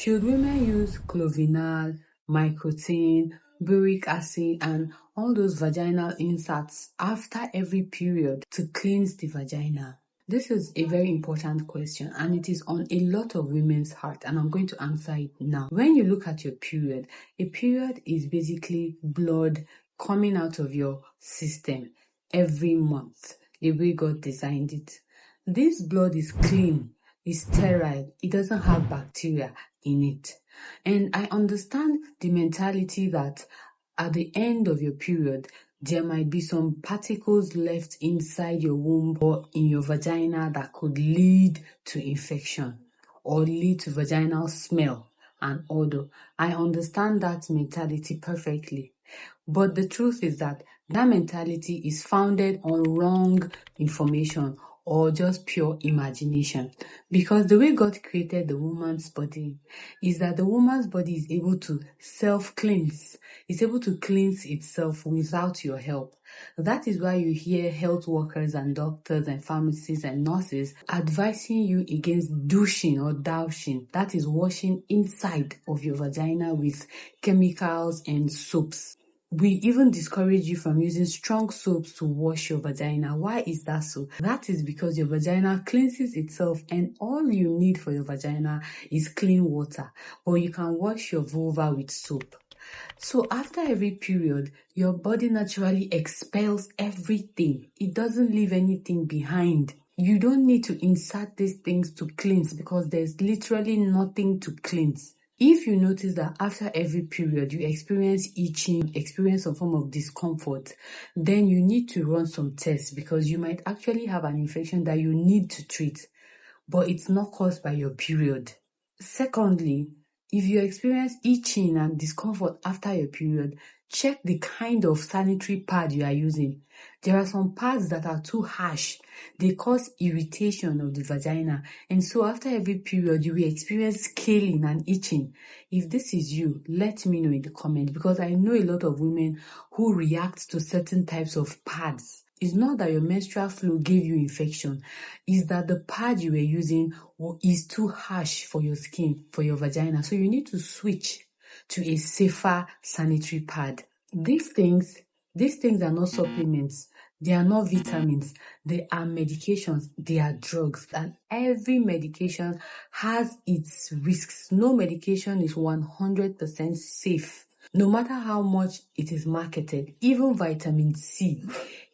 Should women use Klovinal, Mycoten, boric acid, and all those vaginal inserts after every period to cleanse the vagina? This is a very important question and it is on a lot of women's heart, and I'm going to answer it now. When you look at your period, a period is basically blood coming out of your system every month, the way God designed it. This blood is clean, is sterile, it doesn't have bacteria in it. And I understand the mentality that at the end of your period, there might be some particles left inside your womb or in your vagina that could lead to infection or lead to vaginal smell and odor. I understand that mentality perfectly. But the truth is that mentality is founded on wrong information or just pure imagination. Because the way God created the woman's body is that the woman's body is able to self-cleanse. It's able to cleanse itself without your help. That is why you hear health workers and doctors and pharmacists and nurses advising you against douching or douching. That is washing inside of your vagina with chemicals and soaps. We even discourage you from using strong soaps to wash your vagina. Why is that so? That is because your vagina cleanses itself and all you need for your vagina is clean water. But you can wash your vulva with soap. So after every period, your body naturally expels everything. It doesn't leave anything behind. You don't need to insert these things to cleanse because there's literally nothing to cleanse. If you notice that after every period you experience itching, experience some form of discomfort, then you need to run some tests because you might actually have an infection that you need to treat, but it's not caused by your period. Secondly, if you experience itching and discomfort after your period, check the kind of sanitary pad you are using. There are some pads that are too harsh. They cause irritation of the vagina. And so after every period, you will experience scaling and itching. If this is you, let me know in the comments because I know a lot of women who react to certain types of pads. It's not that your menstrual flow gave you infection. It's that the pad you were using is too harsh for your skin, for your vagina. So you need to switch to a safer sanitary pad. These things are not supplements. They are not vitamins. They are medications. They are drugs. And every medication has its risks. No medication is 100% safe. No matter how much it is marketed, even vitamin C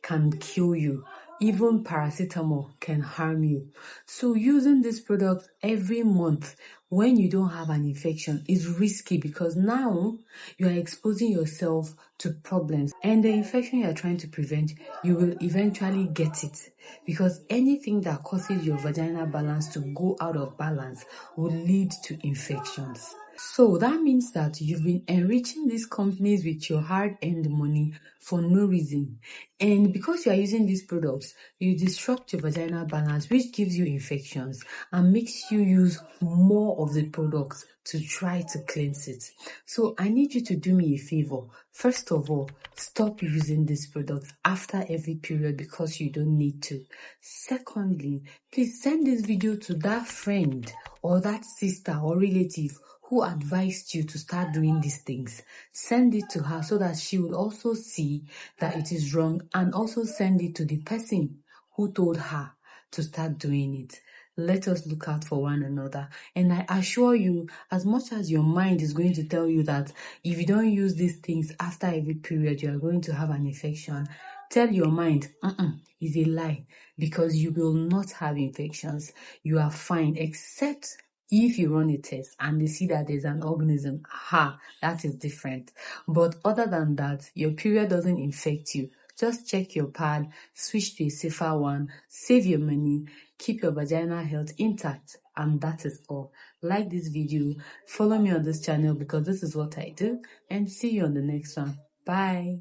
can kill you. Even paracetamol can harm you. So using this product every month when you don't have an infection is risky because now you are exposing yourself to problems, and the infection you are trying to prevent, you will eventually get it because anything that causes your vaginal balance to go out of balance will lead to infections. So that means that you've been enriching these companies with your hard-earned money for no reason. And because you are using these products, you disrupt your vaginal balance, which gives you infections and makes you use more of the products to try to cleanse it. So I need you to do me a favor. First of all, stop using these products after every period because you don't need to. Secondly, please send this video to that friend or that sister or relative who advised you to start doing these things. Send it to her so that she would also see that it is wrong, and also send it to the person who told her to start doing it. Let us look out for one another. And I assure you, as much as your mind is going to tell you that if you don't use these things after every period, you are going to have an infection, tell your mind, it's a lie, because you will not have infections. You are fine, except if you run a test and they see that there's an organism, that is different. But other than that, your period doesn't infect you. Just check your pad, switch to a safer one, save your money, keep your vaginal health intact, and that is all. Like this video, follow me on this channel because this is what I do, and see you on the next one. Bye.